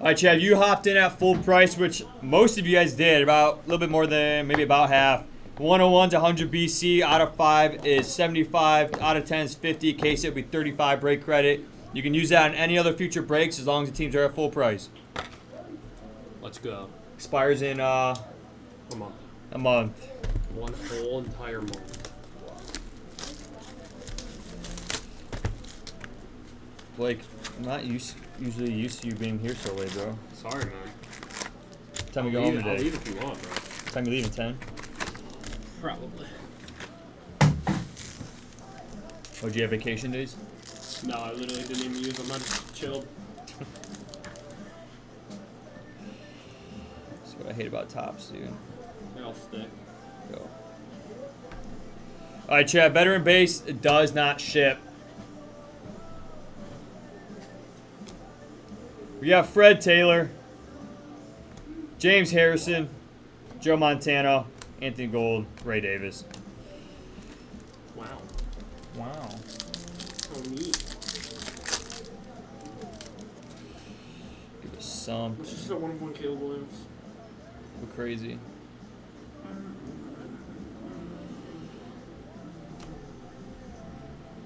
All right, Chad, you hopped in at full price, which most of you guys did, about a little bit more than maybe about half. 101's 100 BC, out of 5 is 75, out of 10 is 50. Case it would be 35 break credit. You can use that on any other future breaks as long as the teams are at full price. Let's go. Expires in A month. a month. One whole entire month. Blake, I'm not usually used to you being here so late, bro. Sorry, man. Time to go home I'll today. leave if you want, bro. Time you leave at 10. Probably. Oh, do you have vacation days? No, I literally didn't even use them. I just chilled. That's what I hate about Tops, dude. I'll stick. Go. All right, Chad. Veteran base does not ship. We got Fred Taylor, James Harrison, Joe Montana, Anthony Gold, Ray Davis. Wow. Wow. So neat. Give us some. Let's just hit 1 Caleb Williams. Go crazy.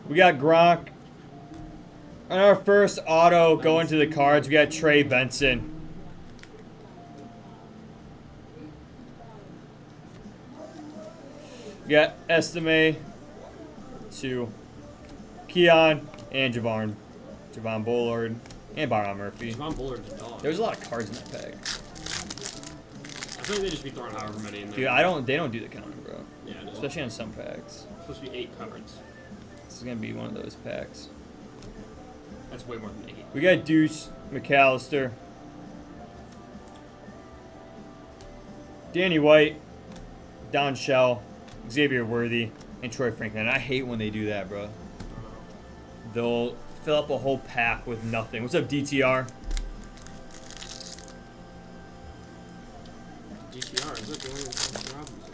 We got Gronk. On our first auto going to the cards, we got Trey Benson. We got Estime, 2, Keon, and Javon Bullard, and Byron Murphy. Javon Bullard's a dog. There's a lot of cards in that pack. I feel like they just be throwing however many in there. Dude, they don't do the counting, bro. Yeah, it is. Especially on some packs. It's supposed to be 8 cards. This is gonna be one of those packs. That's way more than 8. We got Deuce, McAllister, Danny White, Don Shell, Xavier Worthy, and Troy Franklin. And I hate when they do that, bro. They'll fill up a whole pack with nothing. What's up, DTR? DTR, is it doing Thomas Robinson?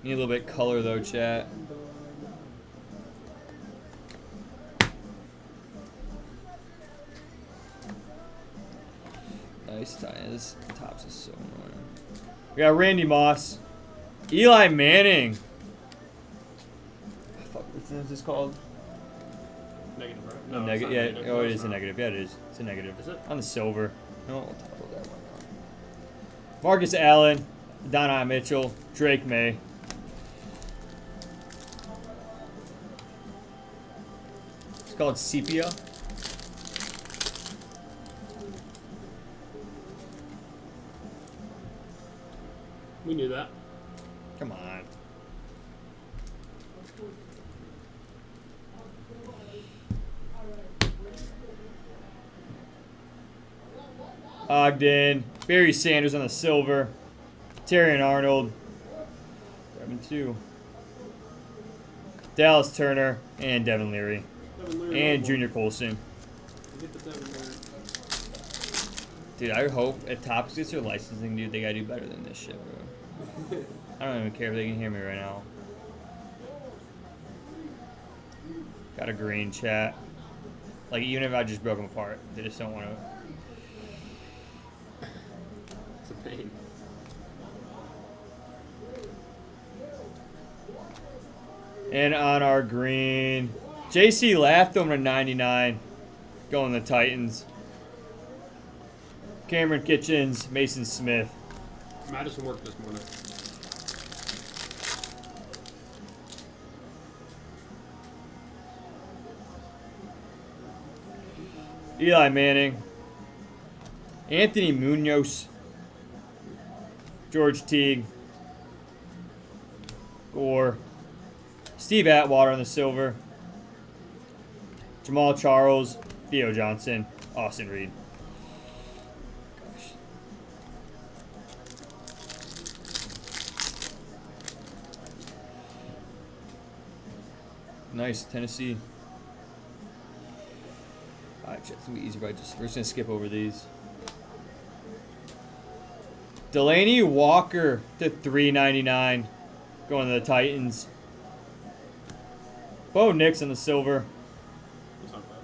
Need a little bit color though, chat. Nice tie. This Tops is so annoying. We got Randy Moss, Eli Manning. Fuck, what's this called? Negative, right? No, it's negative. not Yeah, negative. oh, No, it it's is a not. negative. Yeah, it is. It's a negative. Is it? On the silver. No, we'll talk about that one now. Marcus Allen, Donovan Mitchell, Drake May. It's called Sepia. We knew that. Come on. Ogden, Barry Sanders on the silver, Terrion Arnold, grabbing 2, Dallas Turner, and Devin Leary, and Junior Colson. Dude, I hope if Topps gets their licensing, dude, they gotta do better than this shit, bro. I don't even care if they can hear me right now. Got a green, chat. Like, even if I just broke them apart, they just don't want to. It's a pain. And on our green, JC Latham to 99, going the Titans. Cameron Kitchens, Mason Smith. Madison worked this morning. Eli Manning, Anthony Munoz, George Teague, Gore, Steve Atwater on the silver, Jamal Charles, Theo Johnson, Austin Reed. Gosh. Nice, Tennessee. Alright, it's gonna be easy, but we're just gonna skip over these. Delaney Walker to 399, going to the Titans. Bo Nix on the silver. That's not bad.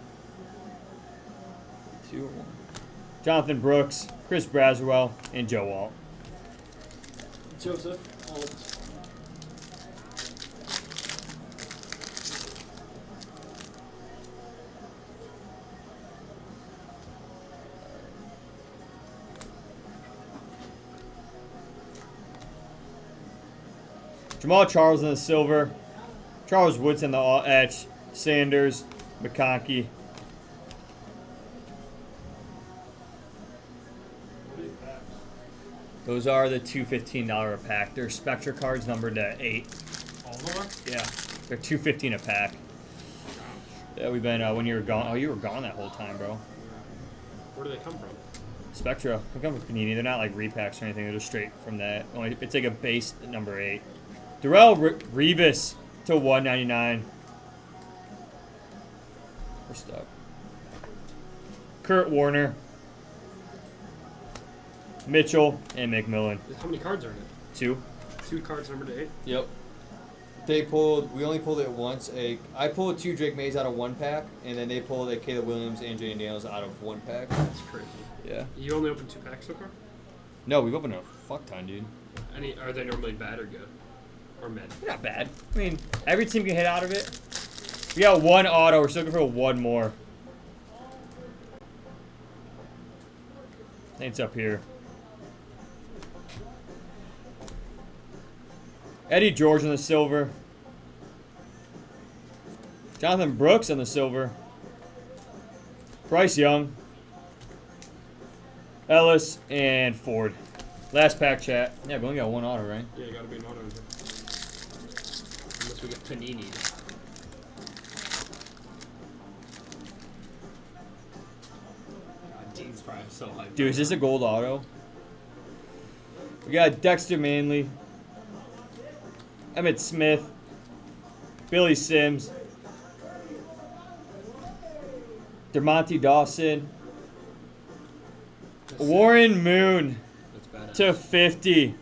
2 or 1. Jonathan Brooks, Chris Braswell, and Joe Walt. Joseph. Jamal Charles in the silver. Charles Woodson the all etch. Sanders, McConkey. Those are the $215 a pack. They're Spectra cards numbered to 8. All of them are? Yeah, they're $215 a pack. Yeah, we've been when you were gone. Oh, you were gone that whole time, bro. Where do they come from? Spectra. They come from Panini. They're not like repacks or anything. They're just straight from that. Only it's like a base number 8. Darrell Revis to 199. We're stuck. Kurt Warner, Mitchell, and McMillan. How many cards are in it? 2. 2 cards numbered to 8? Yep. We only pulled it once. I pulled 2 Drake Mays out of 1 pack, and then they pulled a Caleb Williams and Jay Daniels out of 1 pack. That's crazy. Yeah. You only opened 2 packs so far? No, we've opened a fuck ton, dude. Are they normally bad or good? Or mid? They're not bad. I mean, every team can hit out of it. We got 1 auto. We're still looking for 1 more. I think it's up here. Eddie George on the silver. Jonathan Brooks on the silver. Bryce Young. Ellis and Ford. Last pack, chat. Yeah, we only got 1 auto, right? Yeah, you gotta be an auto in here. Unless we get Panini. God, Dean's probably so hyped. Dude, is this a gold auto? We got Dexter Manley. Emmett Smith. Billy Sims. DeMonte Dawson. That's Warren Moon That's badass. to 50.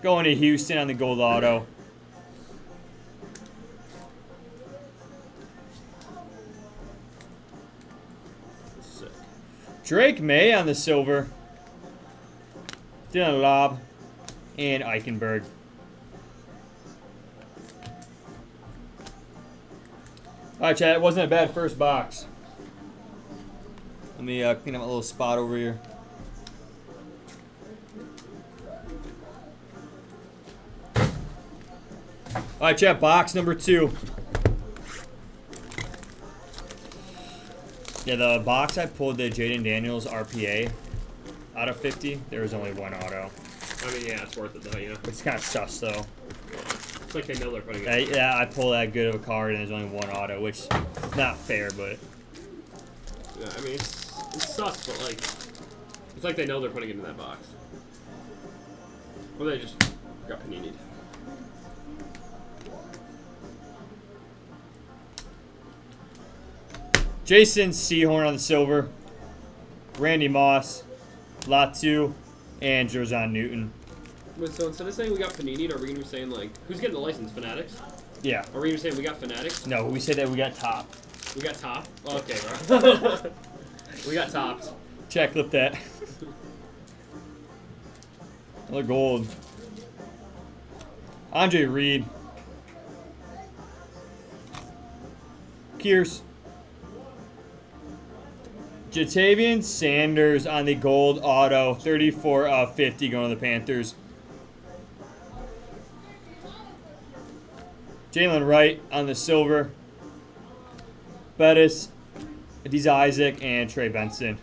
Going to Houston on the gold auto. Sick. Drake May on the silver. Dylan Lobb and Eichenberg. Alright, chat, it wasn't a bad first box. Let me clean up my little spot over here. Alright, chat, box number 2. Yeah, the box I pulled the Jaden Daniels RPA out of 50. There was only 1 auto. I mean, yeah, it's worth it though, yeah. It's kind of sus, though. It's like they know they're putting it. Yeah, I pulled that good of a card and there's only 1 auto, which is not fair, but Yeah, I mean, it sucks, but like, it's like they know they're putting it in that box. Or they just got Panini. Jason Sehorn on the silver, Randy Moss, Latu, and Jer'Zhan Newton. Wait, so instead of saying we got Panini, are we gonna be saying like, who's getting the license? Fanatics? Yeah. Are we gonna say we got Fanatics? No, we said that we got top. We got top? Oh, okay, bro. We got topped. Check, clip that. Another gold. Andre Reed. Kears. Jatavian Sanders on the gold auto. 34 of 50 going to the Panthers. Jalen Wright on the silver. Bettis, Adiza Isaac, and Trey Benson.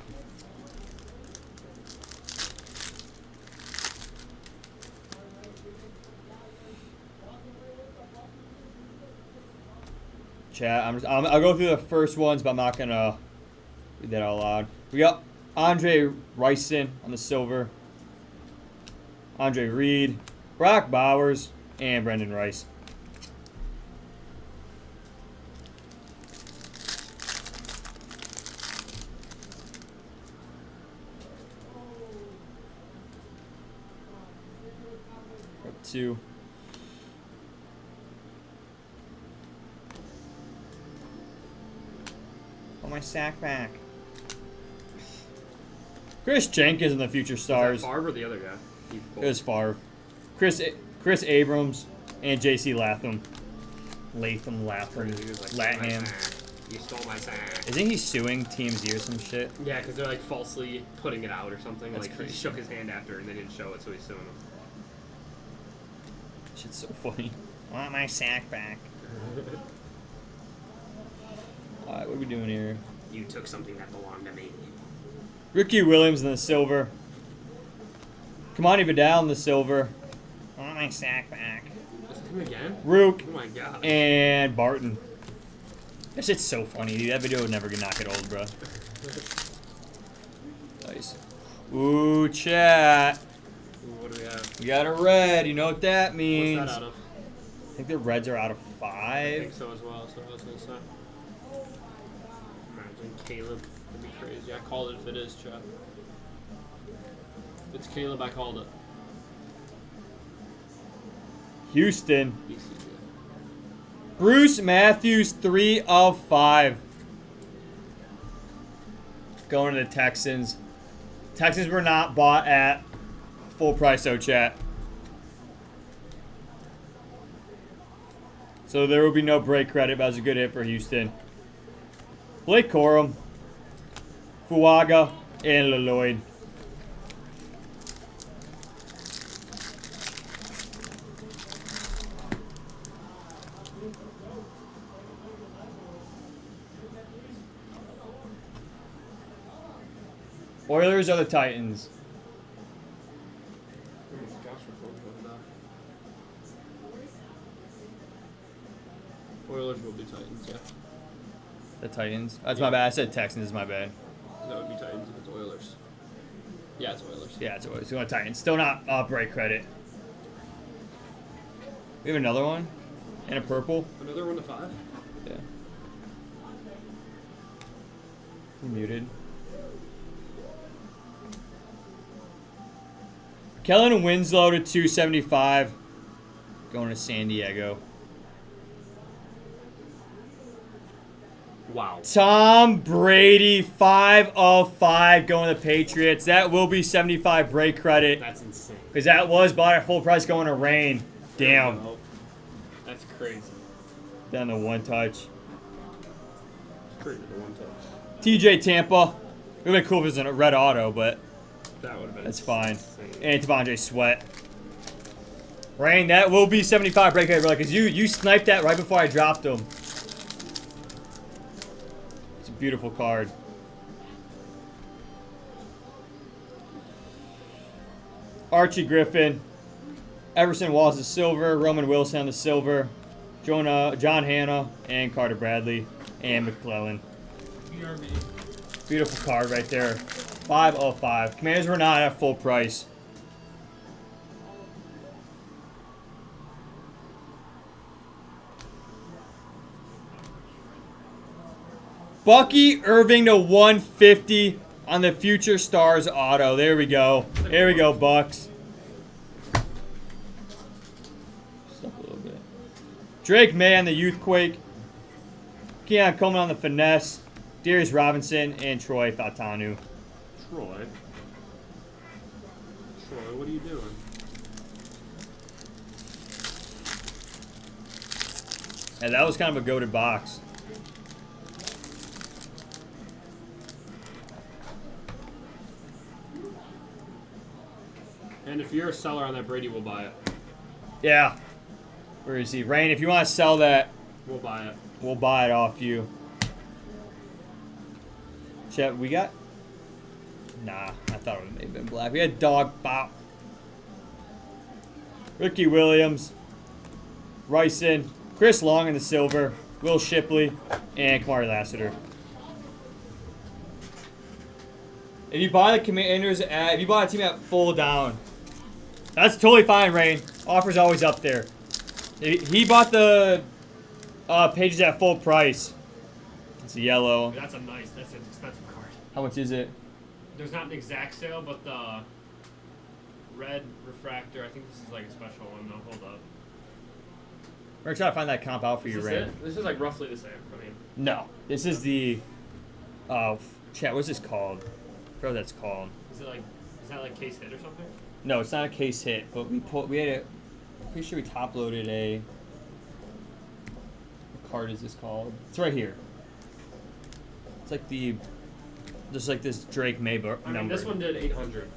Chat, I'll go through the first ones, but I'm not going to read that out loud. We got Andre Rison on the silver. Andre Reed, Brock Bowers, and Brendan Rice. Up 2. Oh, my sack back. Chris Jenkins in the future stars. Is that Favre or the other guy? It was Favre. Chris Abrams and J.C. Latham. He was like, Latham. You stole my sack. Isn't he suing TMZ or some shit? Yeah, because they're like falsely putting it out or something. That's like crazy. he shook his hand after and they didn't show it, so he's suing them. Shit's so funny. I want my sack back. Alright, what are we doing here? You took something that belonged to me. Ricky Williams in the silver. Kamani Vidal in the silver. I want my sack back. Is it him again? Rook Oh my god. and Barton. That shit's so funny, dude. That video would never knock it old, bro. Nice. Ooh, chat. Ooh, what do we have? We got a red. You know what that means. What's that out of? I think the reds are out of I think 5. so as well, so I was gonna say. Imagine Caleb. That'd be crazy. I called it if it is, chat. If it's Caleb, I called it. Houston. BCJ. Bruce Matthews, 3 of 5. Going to the Texans. Texans were not bought at full price, though, chat. So there will be no break credit, but that was a good hit for Houston. Blake Corum, Fuaga, and Lloyd. Oilers are the Titans. Oilers will be Titans, yeah. The Titans. That's my bad. I said Texans. My bad. That would be Titans if it's Oilers. Yeah, it's Oilers. Yeah, it's Oilers. Going Titans. Still not break credit. We have another one. And a purple. Another 1 to 5? Yeah. You muted. Kellen Winslow to 275. Going to San Diego. Wow. Tom Brady, 5 of 5 going to the Patriots. That will be 75 break credit. That's insane. Because that was bought at full price going to Rain. Damn. Oh, that's crazy. Down to 1 touch. Crazy the 1 touch. TJ Tampa. It would have been cool if it was a red auto, but That would have been that's fine. insane. And Devondre Sweat. Rain, that will be 75 break credit, bro. Because you sniped that right before I dropped him. It's a beautiful card. Archie Griffin. Everson Walls is silver. Roman Wilson on the silver. John Hanna and Carter Bradley and McClellan. BRB. Beautiful card right there. 5 of 5. Commanders were not at full price. Bucky Irving to 150 on the Future Stars auto. There we go. There we go, Bucks. Stuck a little bit. Drake May on the Youthquake. Keon Coleman on the Finesse. Darius Robinson and Troy Fatanu. Troy, what are you doing? And that was kind of a goated box. And if you're a seller on that Brady, we'll buy it. Yeah. Where is he? Rain, if you want to sell that, We'll buy it. we'll buy it off you. Chet, we got... Nah, I thought it may have been black. We had Dog Bop. Ricky Williams. Ryson. Chris Long in the silver. Will Shipley. And Kamari Lassiter. If you buy the Commanders at... If you buy a team at full down, that's totally fine, Rain. Offer's always up there. He bought the pages at full price. It's a yellow. That's an expensive card. How much is it? There's not an exact sale, but the red refractor, I think this is like a special one. No, hold up. We're trying to find that comp out for you, Is this Rain. it? This is like roughly the same. I mean, No. This is the... chat, what's this called? forgot what that's called. Is that like case hit or something? No, it's not a case hit, but we had a, pretty sure we top loaded a, what card is this called? It's right here. It's like just like this Drake May number. I mean, this one did 800.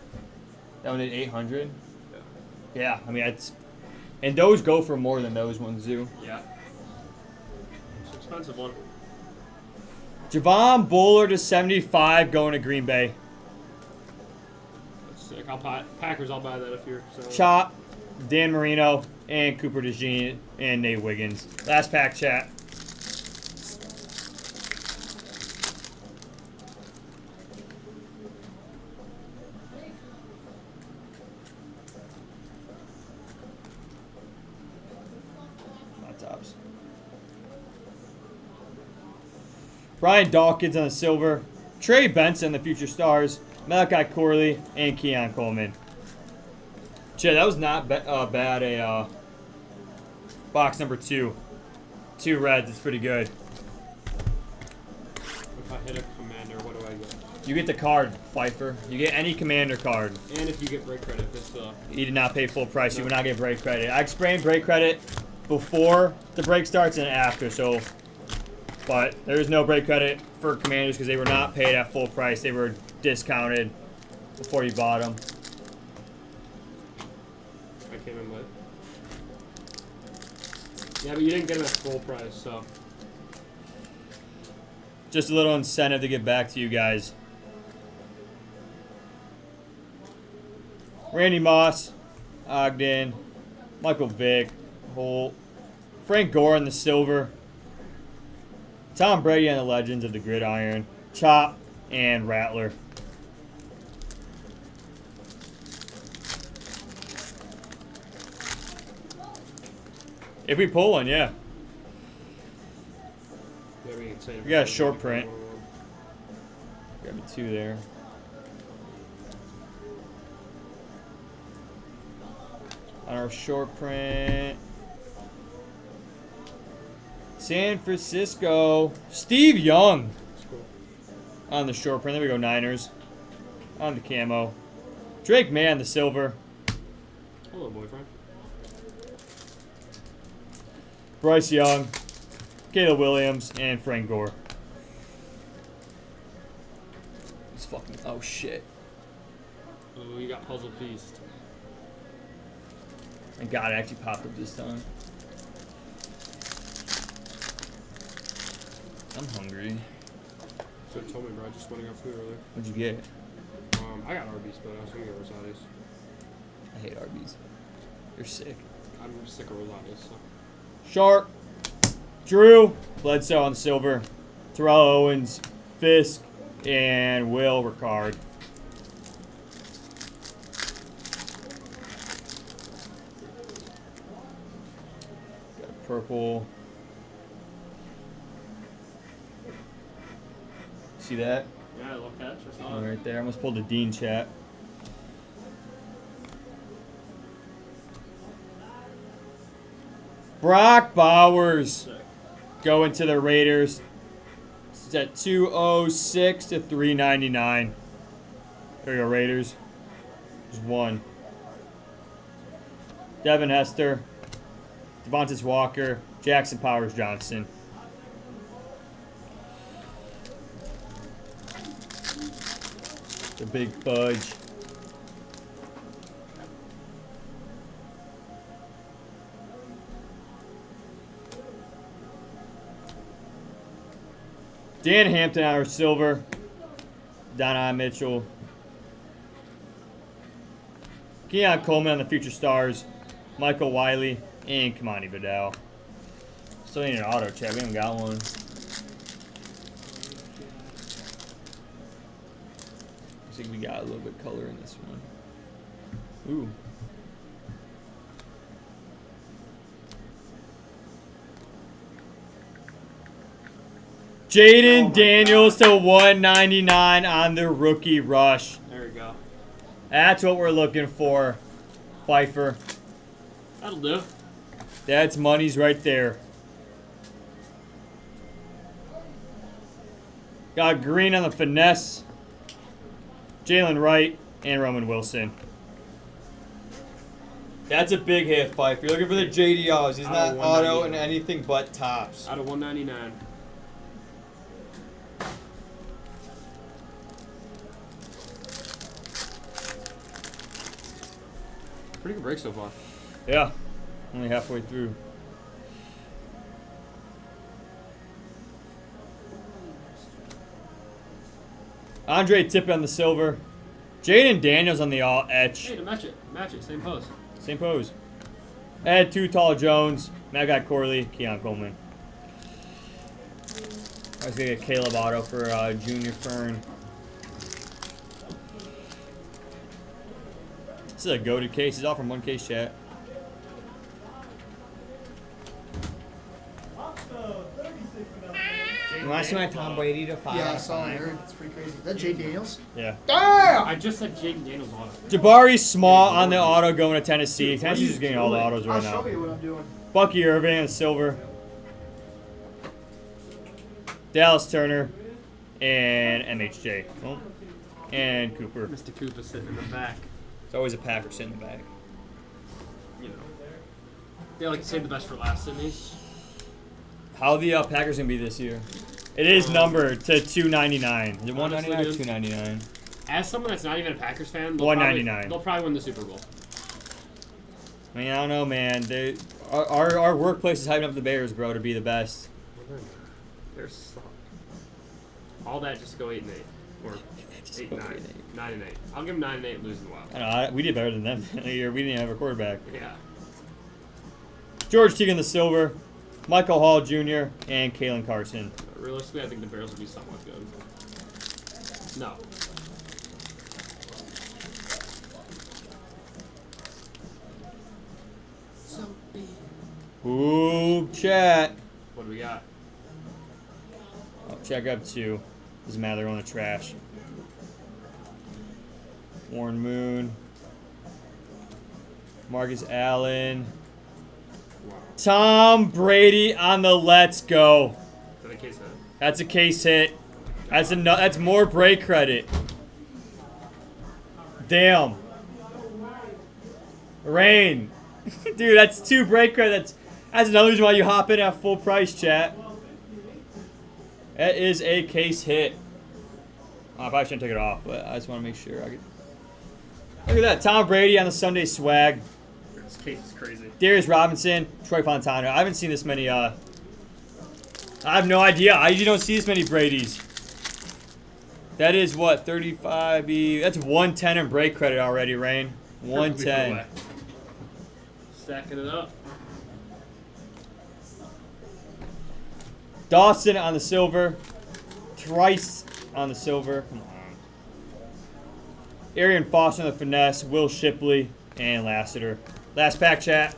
That one did 800? Yeah. Yeah, I mean, and those go for more than those ones do. Yeah. It's an expensive one. Javon Buller to 75 going to Green Bay. That's sick. Packers, I'll buy that if you're selling. Chop, Dan Marino, and Cooper DeJean, and Nate Wiggins. Last pack, chat. Tops. Brian Dawkins on the silver. Trey Benson, the future stars. Malachi Corley, and Keon Coleman. Chad, that was not bad. A box number 2. 2 reds. It's pretty good. If I hit a commander, what do I get? You get the card, Pfeiffer. You get any commander card. And if you get break credit, this You did not pay full price. You would not get break credit. I explained break credit before the break starts and after. So, but there is no break credit for commanders because they were not paid at full price. They were discounted before you bought them. I came in late. Yeah, but you didn't get them at full price, so. Just a little incentive to get back to you guys. Randy Moss, Ogden, Michael Vick, Holt, Frank Gore in the silver, Tom Brady on the Legends of the Gridiron, Chop, and Rattler. If we pull one, yeah. Yeah, we can say We got a short print. Grab me 2 there. On our short print, San Francisco, Steve Young. That's cool. On the short print, there we go, Niners. On the camo. Drake May on the silver. Hello, boyfriend. Bryce Young, Caleb Williams, and Frank Gore. It's fucking, oh shit. Oh, you got Puzzle Feast. Thank God it actually popped up this time. I'm hungry. So told me, bro. I just went and got food earlier. What'd you get? I got Arby's, but I was gonna get Rosati's. I hate Arby's. You're sick. I'm sick of Rosati's, so. Sharp, Drew, Bledsoe on silver, Terrell Owens, Fisk, and Will Ricard. Got a purple. See that? Yeah, I love catch. I saw Oh, it. right there. I almost pulled a Dean chat. Brock Bowers Sick. going to the Raiders. It's at 206 to 399. There you go, Raiders. There's 1. Devin Hester, Devontae Walker, Jackson Powers Johnson. The big fudge. Dan Hampton on our silver. Donna Mitchell. Keon Coleman on the future stars. Michael Wiley and Kamani Vidal. Still need an auto chat. We haven't got one. I think we got a little bit of color in this one. Ooh. Jaden Daniels to 199 on the rookie rush. There we go. That's what we're looking for, Pfeiffer. That'll do. That's money's right there. Got green on the finesse. Jalen Wright, and Roman Wilson. That's a big hit, Fife. You're looking for the JDRs. He's not auto and anything but tops. Out of 199. Pretty good break so far. Yeah. Only halfway through. Andre Tippett on the silver. Jaden Daniels on the all etch. Hey, to match it. Match it. Same pose. Same pose. Ed Too Tall Jones. Matt Corley. Keon Coleman. I was going to get Caleb Otto for Junior Fern. This is a goated case. He's all from one case chat. You want to see my Tom Brady to 5? Yeah, I saw it. It's pretty crazy. Is that Jay Daniels? Yeah. Damn! I just said Jaden Daniels on it. Jabari Small on the auto going to Tennessee. Tennessee's just getting all the autos I'll right now. show you what I'm doing. Bucky Irving on silver. Dallas Turner. And MHJ. Oh. And Cooper. Mr. Cooper sitting in the back. It's always a Packer sitting in the back. You know. They like to save the best for last, didn't they? How the Packers going to be this year? It is numbered to 299. Is it 199 or 299? As someone that's not even a Packers fan, they'll probably win the Super Bowl. I mean, I don't know, man. Our workplace is hyping up the Bears, bro, to be the best. They're suck. All that just go 8-8. Or 8-9. 9-8. I'll give them 9-8 losing the Wild. I don't know, we did better than them that year. We didn't have a quarterback. Yeah. George Teagan the silver. Michael Hall Jr. and Kalen Carson. Realistically, I think the Bears will be somewhat good. No. Ooh, chat. What do we got? Oh, check up 2. Doesn't matter, they're on the trash. Warren Moon. Marcus Allen. Wow. Tom Brady on the let's go. Is that a case hit? That's a case hit. That's more break credit. Damn. Rain. Dude, that's 2 break credits. That's another reason why you hop in at full price, chat. That is a case hit. Oh, I probably shouldn't take it off, but I just want to make sure. Look at that. Tom Brady on the Sunday swag. This case is crazy. Darius Robinson, Troy Fontana. I haven't seen this many. I have no idea. I usually don't see this many Bradys. That is what, 35? That's 110 in break credit already, Rain. 110. Stacking it up. Dawson on the silver. Trice on the silver. Come on. Arian Foster on the finesse. Will Shipley and Lassiter. Last pack, chat.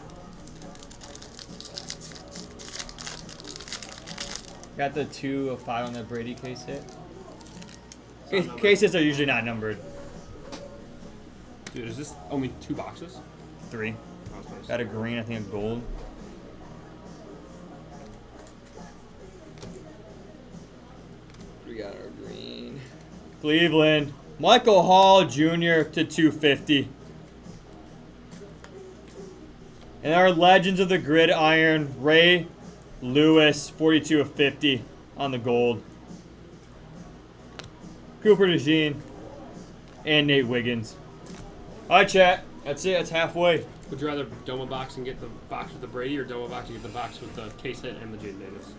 Got the 2 of 5 on that Brady case hit. Cases are usually not numbered. Dude, is this only 2 boxes? 3. Oh, it's nice. Got a green, I think a gold. We got our green. Cleveland. Michael Hall Jr. to 250. And our Legends of the Gridiron, Ray Lewis, 42 of 50 on the gold. Cooper DeJean and Nate Wiggins. All right, chat. That's it. That's halfway. Would you rather Doma box and get the box with the Brady, or Doma box and get the box with the case hit and the Jaden Daniels?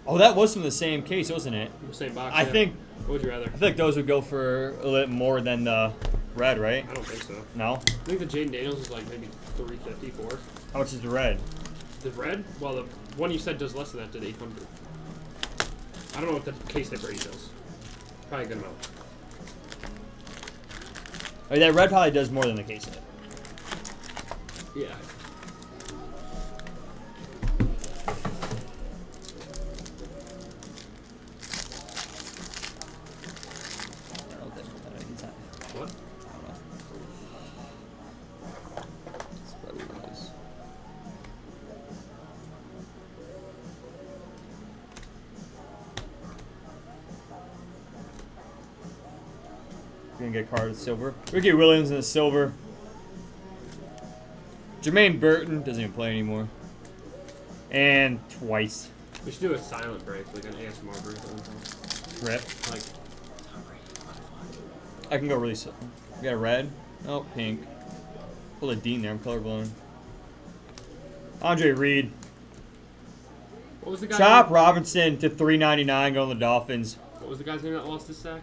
Oh, that was from the same case, wasn't it? Same box. I yeah. think. What would you rather? I feel like those would go for a little more than the red, right? I don't think so. No. I think the Jaden Daniels is like maybe 350, 4. How much is the red? The red? Well, the one you said does less than that, did 800. I don't know what the case hit Brady does. Probably a good amount. I mean, that red probably does more than the case hit. Yeah. What? You're gonna get a card of silver. Ricky Williams in the silver. Jermaine Burton doesn't even play anymore. And twice. We should do a silent break, like an ASMR break. Rip. Like, I can go really slow. We got a red. Oh, pink. Pull a Dean there. I'm colorblind. Andre Reed. what was the guy? Chop Robinson to $3.99 going to the Dolphins. What was the guy's name that lost his sack?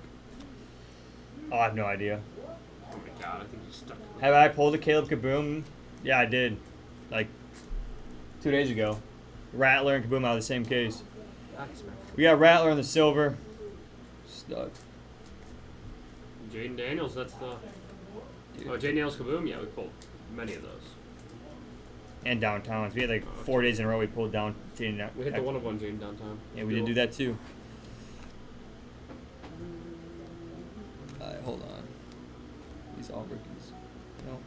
Oh, I have no idea. Oh my god, I think he's stuck. Have I pulled a Caleb Kaboom? Yeah, I did. Like 2 days ago. Rattler and Kaboom out of the same case. We got Rattler in the silver. Stud. Jaden Daniels, that's the. Oh, Jaden Daniels Kaboom? Yeah, we pulled many of those. And downtowns. We had like 4 days in a row we pulled down. We hit the one of one Jaden downtown. Yeah, we did do that too. Hold on. These all rookies. No.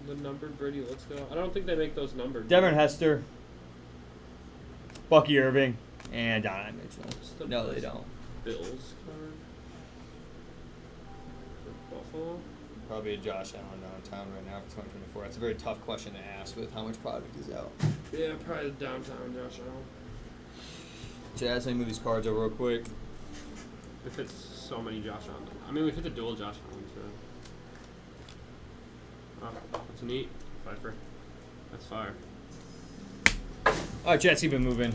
The numbered Brady, let's go. I don't think they make those numbered. Devin Hester. Bucky Irving. And Donovan Mitchell. the No, they don't. Bills card. For Buffalo. Probably a Josh Allen downtown right now for 2024. That's a very tough question to ask with how much product is out. Yeah, probably the downtown Josh Allen. Jazz, let me move these cards over real quick. If it's so many Josh Allen. I mean, we've hit the dual Josh Allen, so. Oh, that's neat. Viper. That's fire. Alright, Jets, keep it moving.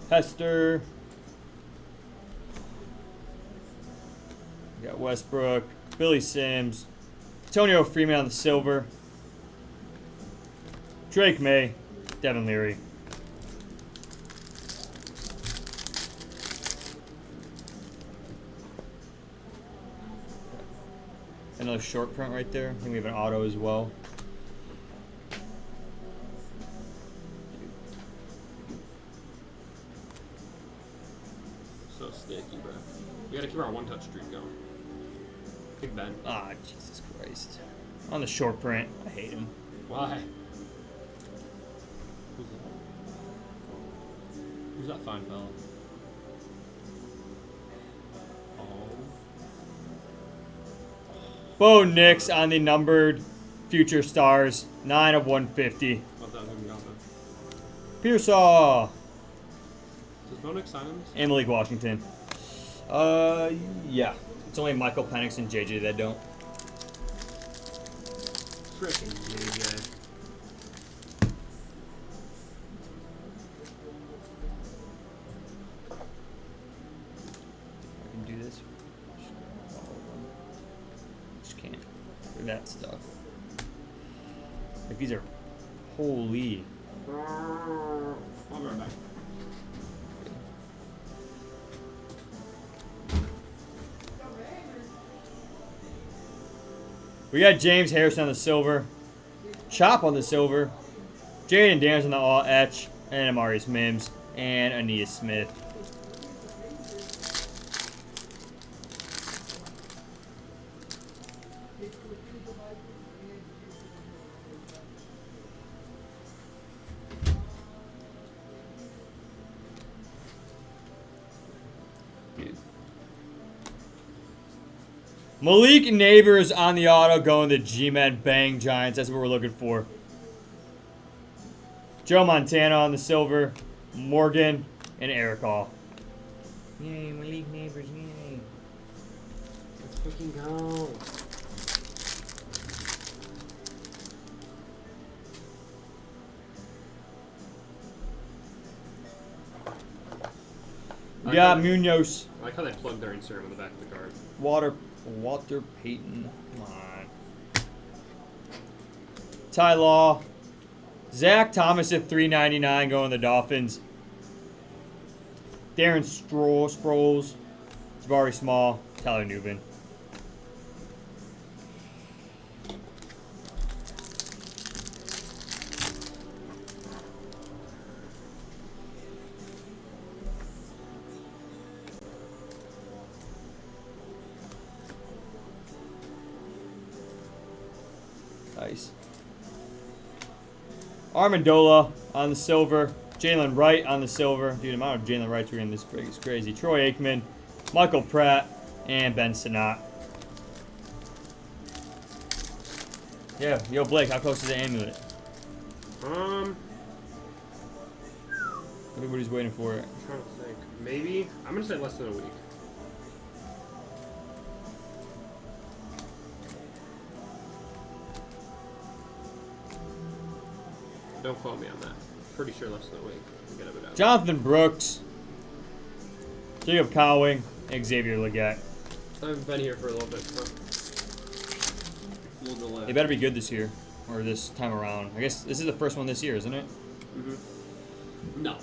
Hester. We got Westbrook, Billy Sims, Antonio Freeman on the silver, Drake May, Devin Leary. Another short print right there. I think we have an auto as well. So sticky, bro. We gotta keep our one-touch streak going. Big Ben. Ah, Jesus Christ. On the short print. I hate him. Why? Who's that? Who's that fine fella? Oh. Bo Nix on the numbered Future Stars. 9 of 150. What that was gonna go with? Pearsall. Does Bonix sign him? And Malik Washington. Yeah. It's only Michael Penix and JJ that don't. Frickin' JJ. I can do this. Just can't. Look at that stuff. Like these are holy. I'll be right back. We got James Harrison on the silver, Chop on the silver, Jaden Daniels on the all etch, and Amarius Mims and Aeneas Smith. Dude. Malik Neighbors on the auto going to G-Men Bang Giants. That's what we're looking for. Joe Montana on the silver. Morgan and Eric Hall. Yay, Malik Neighbors, yay. Let's fucking go. We got Munoz. I like how they plugged their Instagram on the back of the card. Walter Payton. Come on. Ty Law. Zach Thomas at $3.99 going to the Dolphins. Darren Sproles. Jabari Small. Tyler Newman. Nice. Armandola on the silver. Jalen Wright on the silver. Dude, the amount of Jalen Wrights we're in this break is crazy. Troy Aikman, Michael Pratt, and Ben Sinnott. Yeah, yo Blake, how close is the amulet? Everybody's waiting for it. I'm trying to think. Maybe I'm gonna say less than a week. Don't quote me on that. Pretty sure less than a week. We'll get it out. Jonathan Brooks, Jacob Cowing, and Xavier Legette. I haven't been here for a little bit. So. A little delay. They better be good this year, or this time around. I guess this is the first one this year, isn't it? No.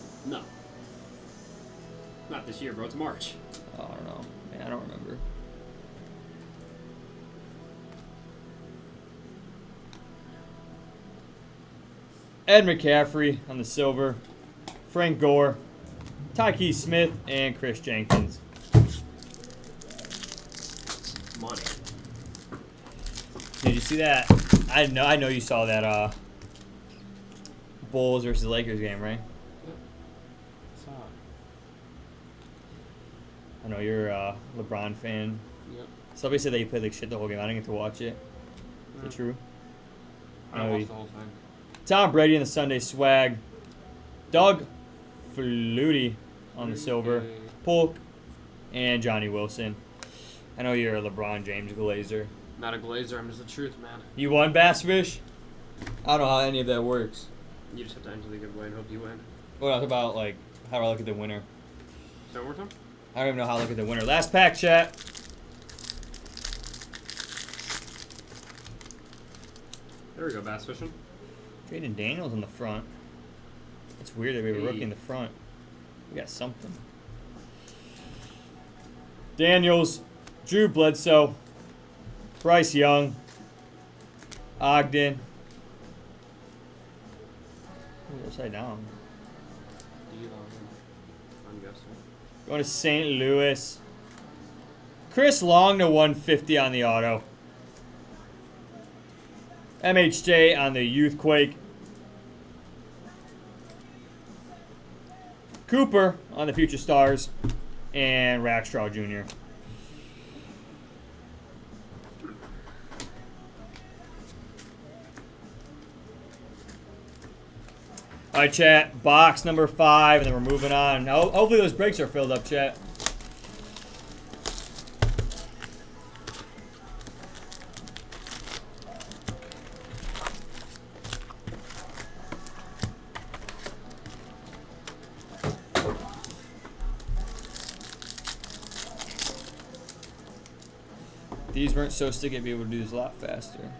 Not this year, bro. It's March. Oh, I don't know. Man, I don't remember. Ed McCaffrey on the silver. Frank Gore, Tyke Smith, and Chris Jenkins. Money. Did you see that? I know you saw that Bulls versus Lakers game, right? Saw it. I know you're a LeBron fan. Yep. Somebody said that you played like shit the whole game. I didn't get to watch it. Is it true? I watched the whole thing. Tom Brady in the Sunday swag. Doug Flutie on the silver. Polk and Johnny Wilson. I know you're a LeBron James glazer. Not a glazer. I'm just the truth, man. You won Bassfish? I don't know how any of that works. You just have to enter the giveaway and hope you win. What else about like how I look at the winner? Say it one more time. I don't even know how I look at the winner. Last pack, chat. There we go, bass fishing. Jaden Daniels in the front. It's weird that we have a rookie in the front. We got something. Daniels, Drew Bledsoe, Bryce Young, Ogden. Ooh, upside down. I'm guessing. Going to St. Louis. Chris Long to 150 on the auto. MHJ on the Youthquake. Cooper on the Future Stars. And Rackstraw Jr. All right, chat. Box number 5, and then we're moving on. Now, hopefully those breaks are filled up, chat. These weren't so sticky, I'd be able to do this a lot faster.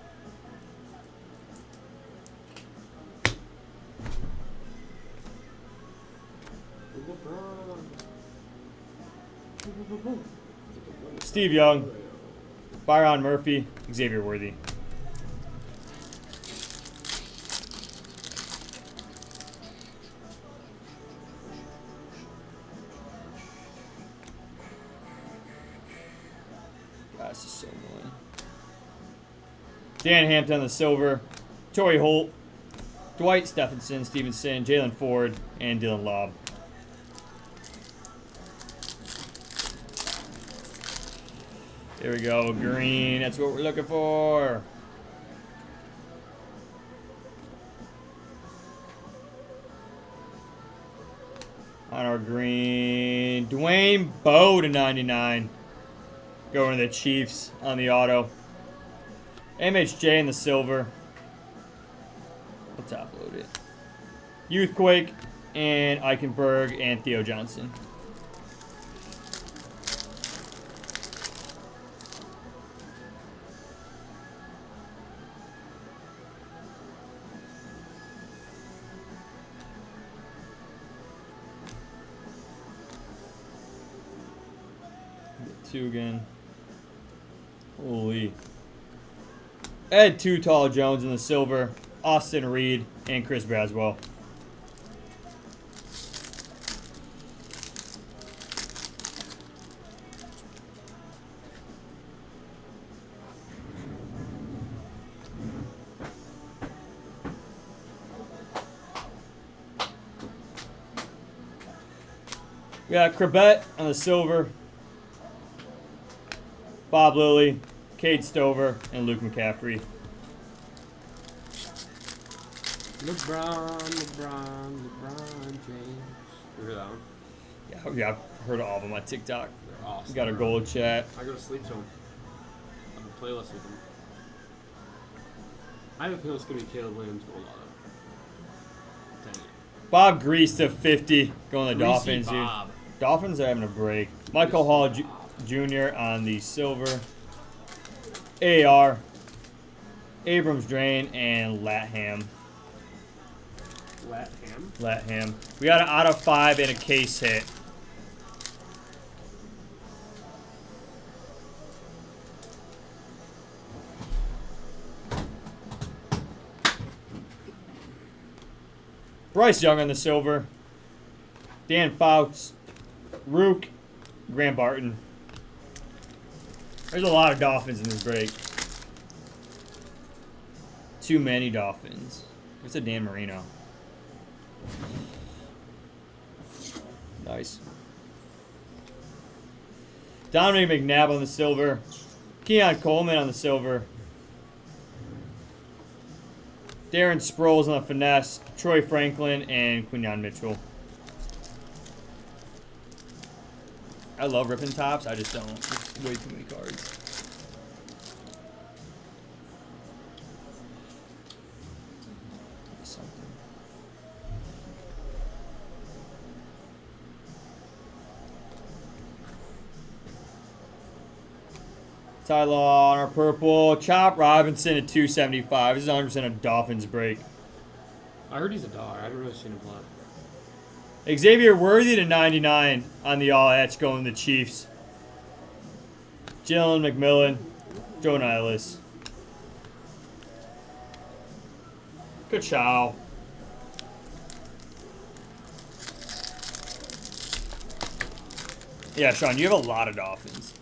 Steve Young, Byron Murphy, Xavier Worthy. God, this is so annoying. Dan Hampton on the silver, Torrey Holt, Dwight Stephenson, Stevenson, Jalen Ford, and Dylan Lobb. There we go, green. That's what we're looking for. On our green, Dwayne Bowe to 99. Going to the Chiefs on the auto. MHJ in the silver. Let's upload it. Youthquake and Eichenberg and Theo Johnson. Two again. Holy. Ed Too Tall Jones in the silver. Austin Reed and Chris Braswell. We got Krebet on the silver. Bob Lilly, Cade Stover, and Luke McCaffrey. LeBron James. You hear that one? Yeah, I've heard of all of them on TikTok. They're awesome. We got a gold chat. I go to sleep to them. I have a playlist with them. I have a feeling it's going to be Caleb Williams gold auto. Dang it. Bob Grease to 50, going to the Greasy Dolphins. Dude. Bob. Dolphins are having a break. Michael Hall Jr. on the silver. AR. Abrams Drain, and Latham. Latham. We got an out of 5 and a case hit. Bryce Young on the silver. Dan Fouts. Rook. Graham Barton. There's a lot of Dolphins in this break. Too many Dolphins. What's a Dan Marino? Nice. Dominic McNabb on the silver. Keon Coleman on the silver. Darren Sproles on the finesse. Troy Franklin and Quinyon Mitchell. I love ripping tops. I just don't. It's way too many cards. Something. Tyler on our purple. Chop Robinson at 275. This is 100% a Dolphins break. I heard he's a dog. I haven't really seen him play. Xavier Worthy to 99 on the all-etch going to the Chiefs. Jalen McMillan. Joe Niles. Good chow. Yeah, Sean, you have a lot of Dolphins.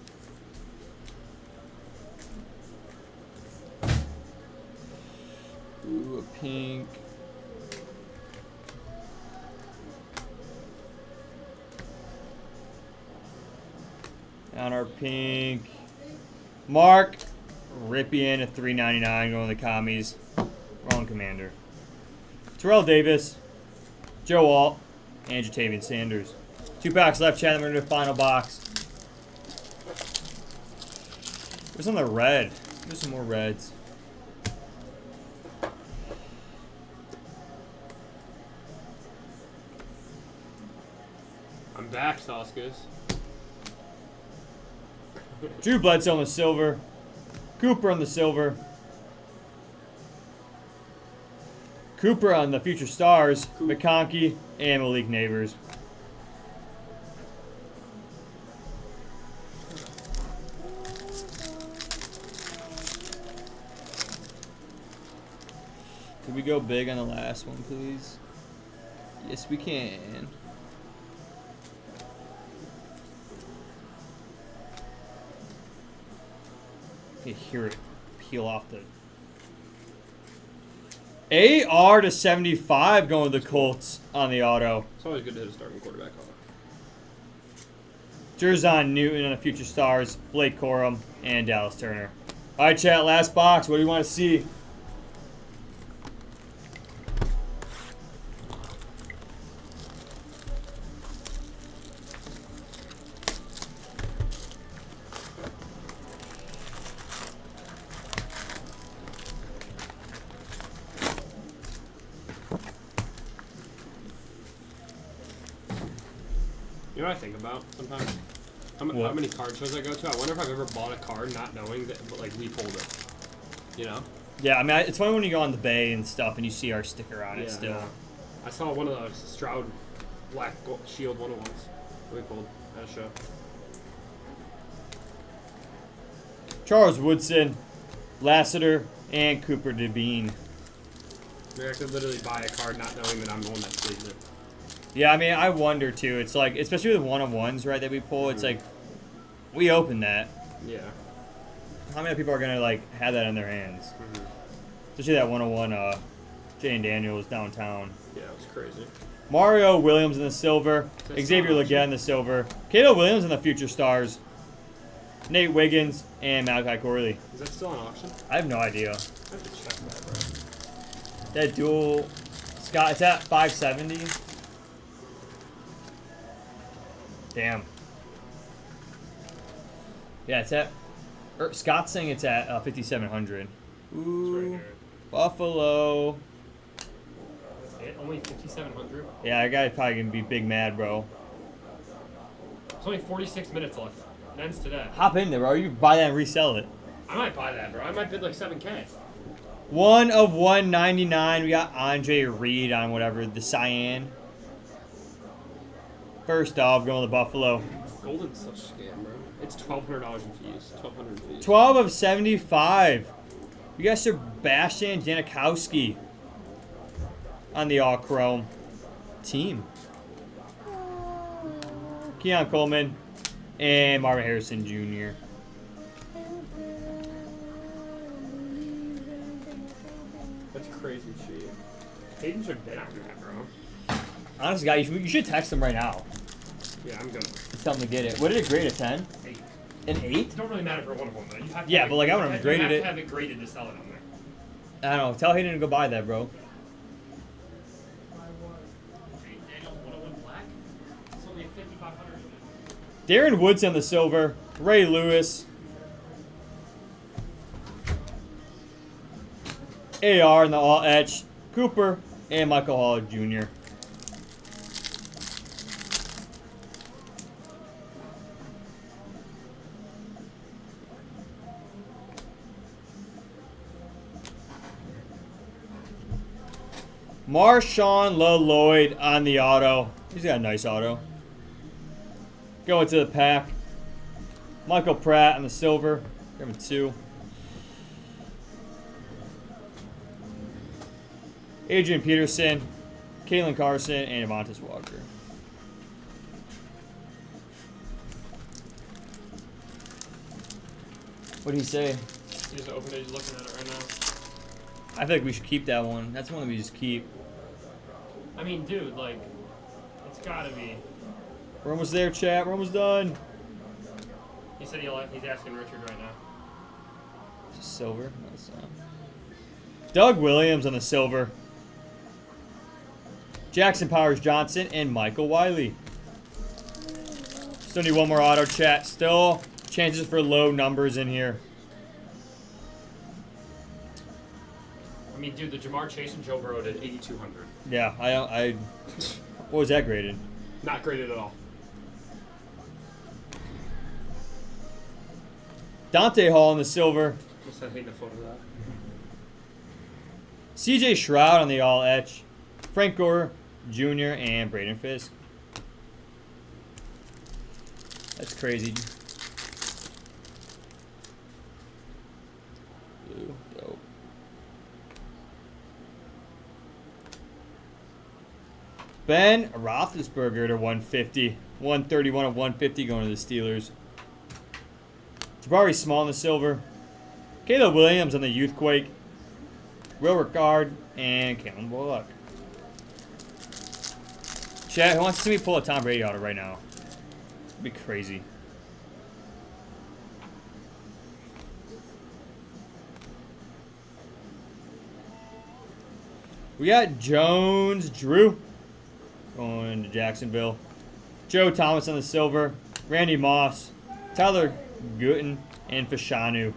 Ooh, a pink. On our pink. Mark Ripien at 399 going to the commies. Wrong commander. Terrell Davis. Joe Alt. And Jatavian Sanders. 2 packs left, chat. We're going to do the final box. Where's some of the red? There's some more reds. I'm back, Sauskis. Drew Bledsoe on the silver. Cooper on the silver. Cooper on the Future Stars. McConkey and Malik Neighbors. Could we go big on the last one, please? Yes, we can. You hear it peel off the AR to 75 going to the Colts on the auto. It's always good to hit a starting quarterback on it. Jerzon Newton on the Future Stars, Blake Corum, and Dallas Turner. All right, chat, last box. What do you want to see? You know what I think about sometimes? How What? many card shows I go to? I wonder if I've ever bought a card not knowing that, but like we pulled it. You know? Yeah, I mean, it's funny when you go on the Bay and stuff and you see our sticker on it still. I saw one of those Stroud Black Shield 101s that we pulled at a show. Charles Woodson, Lassiter, and Cooper DeBean. I mean, I could literally buy a card not knowing that I'm the one that sleeves it. Yeah, I mean, I wonder too. It's like, especially with the one-on-ones, right, that we pull, it's like, we open that. Yeah. How many people are going to, like, have that in their hands? Mm-hmm. Especially that 101 Jane Daniels downtown. Yeah, it was crazy. Mario Williams in the silver. That's Xavier not Legette in the silver. Kato Williams in the future stars. Nate Wiggins and Malachi Corley. Is that still on auction? I have no idea. I have to check that, bro. That dual Scott, it's at 570. Damn. Yeah, it's at Scott's saying it's at 5700. It's right Ooh. here. Buffalo. That's it? Only 5,700? Yeah, that guy probably gonna be big mad, bro. There's only 46 minutes left. It ends today. Hop in there, bro. You buy that and resell it. I might buy that, bro. I might bid like 7K. 1 of 199. We got Andre Reed on whatever, the cyan. First off, going to Buffalo. Golden's such a scam, bro. It's $1,200 in fees. $1,200 in fees. 12 of 75. We got Sebastian Janikowski on the all chrome team. Keon Coleman and Marvin Harrison Jr. That's crazy cheap. Hayden should bid after that, bro. Honestly, guys, you should text him right now. Yeah, I'm gonna. Just tell him to get it. What did it grade? A 10? 8. An 8? It don't really matter for one of them, though. You have to Yeah, have but, like, I would've you have graded to it. have it graded to sell it on there. I don't know. Tell Hayden to go buy that, bro. Jaden Daniels 101 black. It's only 5,500. Darren Woods on the silver. Ray Lewis. AR in the all etch. Cooper and Michael Hall Jr. Marshawn Lloyd on the auto. He's got a nice auto. Going to the pack. Michael Pratt on the silver. Give him 2. Adrian Peterson, Kalen Carson, and Avontis Walker. What did he say? He's open it. He's looking at it right now. I feel like we should keep that one. That's one that we just keep. I mean, dude, like, it's gotta be. We're almost there, chat. We're almost done. He said he's asking Richard right now. Silver. No, it's not. Doug Williams on the silver. Jackson Powers Johnson and Michael Wiley. Still need one more auto, chat. Still chances for low numbers in here. I mean, dude, the Jamar Chase and Joe Burrow did 8,200. Yeah, I what was that graded? Not graded at all. Dante Hall in the silver. Just had hating a photo of that. CJ Shroud on the all etch. Frank Gore Jr. and Braden Fisk. That's crazy. Blue, dope. Ben Roethlisberger to 150. 131 of 150 going to the Steelers. Jabari Small in the silver. Caleb Williams on the Youthquake. Will Ricard and Callum Bullock. Chat, who wants to see me pull a Tom Brady auto right now? It'd be crazy. We got Jones Drew going to Jacksonville. Joe Thomas on the silver. Randy Moss. Tyler Gooden and Fashanu.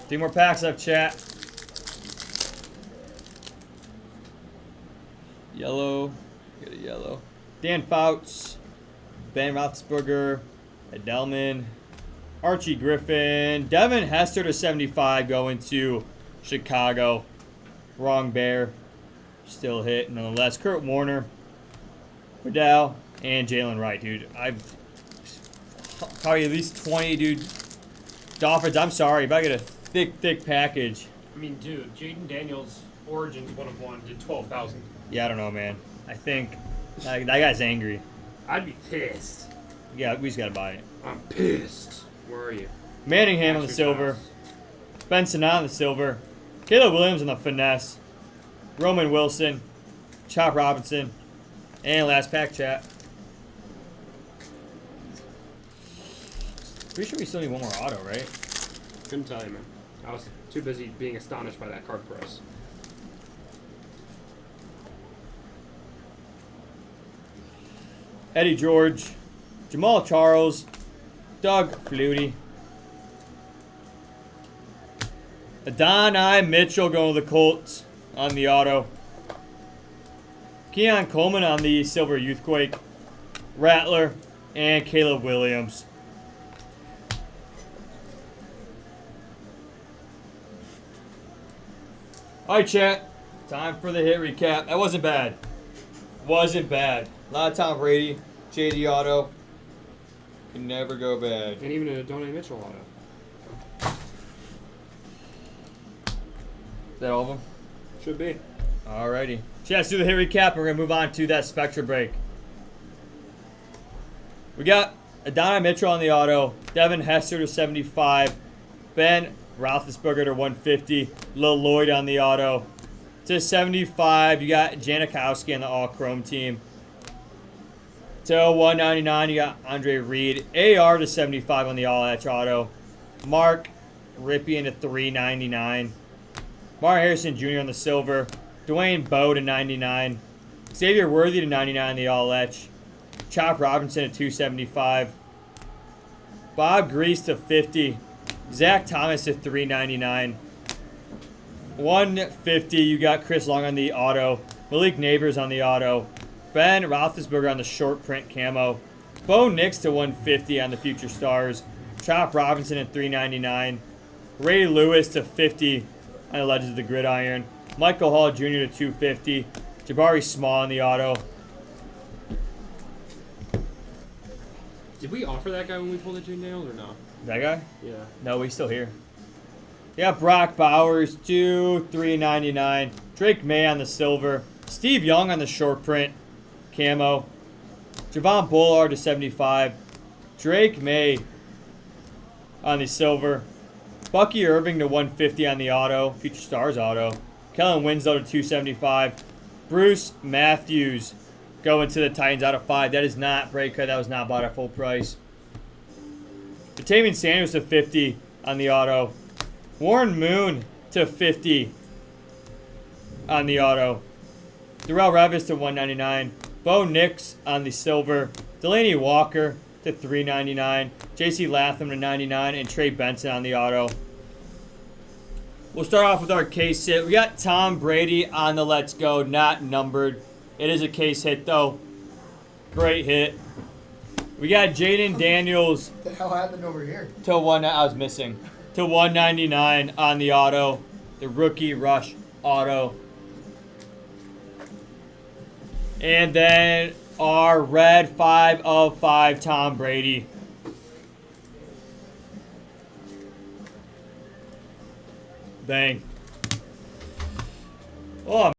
3 more packs left, chat. Yellow. Get a yellow. Dan Fouts. Ben Roethlisberger. Edelman. Archie Griffin. Devin Hester to 75 going to Chicago. Wrong bear. Still hit nonetheless. Kurt Warner. Riddell. And Jalen Wright, dude. I've probably at least 20, dude. Dolphins, I'm sorry, but I get a thick package. I mean, dude, Jaden Daniels Origins 1 of 1 did 12,000. Yeah, I don't know, man. I think that guy's angry. I'd be pissed. Yeah, we just gotta buy it. I'm pissed. Where are you? Manningham on the Ashley silver. Giles. Ben Sinnott on the silver. Caleb Williams on the finesse. Roman Wilson. Chop Robinson. And last pack, chat. Pretty sure we still need one more auto, right? Couldn't tell you, man. I was too busy being astonished by that card price. Eddie George, Jamal Charles, Doug Flutie, Adonai Mitchell going to the Colts on the auto. Keon Coleman on the Silver Youthquake, Rattler, and Caleb Williams. All right, chat. Time for the hit recap. That wasn't bad. Wasn't bad. A lot of Tom Brady, JD Auto. Can never go bad. And even a Adonai Mitchell auto. Is that all of them? Should be. Alrighty. So yeah, let's do the hit recap. We're going to move on to that Spectra break. We got Adonai Mitchell on the auto. Devin Hester to 75. Ben Roethlisberger to 150. Lil Lloyd on the auto. To 75, you got Janikowski on the all-chrome team. To 199, you got Andre Reed. AR to 75 on the all-etch auto. Mark Ripien to 399. Mark Harrison Jr. on the silver. Dwayne Bowe to 99. Xavier Worthy to 99 on the all-etch. Chop Robinson to 275. Bob Grease to 50. Zach Thomas to 399. 150, you got Chris Long on the auto. Malik Neighbors on the auto. Ben Roethlisberger on the short print camo. Bo Nix to 150 on the Future Stars. Chop Robinson at 399. Ray Lewis to 50 on the Legends of the Gridiron. Michael Hall Jr. to 250. Jabari Small on the auto. Did we offer that guy when we pulled the June nails or no? That guy? Yeah. No, he's still here. You got Brock Bowers to 399. Drake May on the silver. Steve Young on the short print camo. Javon Bullard to 75. Drake May on the silver. Bucky Irving to 150 on the auto. Future Stars auto. Kellen Winslow to 275. Bruce Matthews going to the Titans out of 5. That is not break cut. That was not bought at full price. Jatavian Sanders to 50 on the auto. Warren Moon to 50 on the auto. Darrell Revis to 199. Bo Nix on the silver. Delaney Walker to 399. J.C. Latham to 99. And Trey Benson on the auto. We'll start off with our case hit. We got Tom Brady on the Let's Go, not numbered. It is a case hit, though. Great hit. We got Jaden Daniels What the hell happened over here? to I was missing. To 199 on the auto. The Rookie Rush auto. And then our red 5 of 5 Tom Brady. Bang. Oh,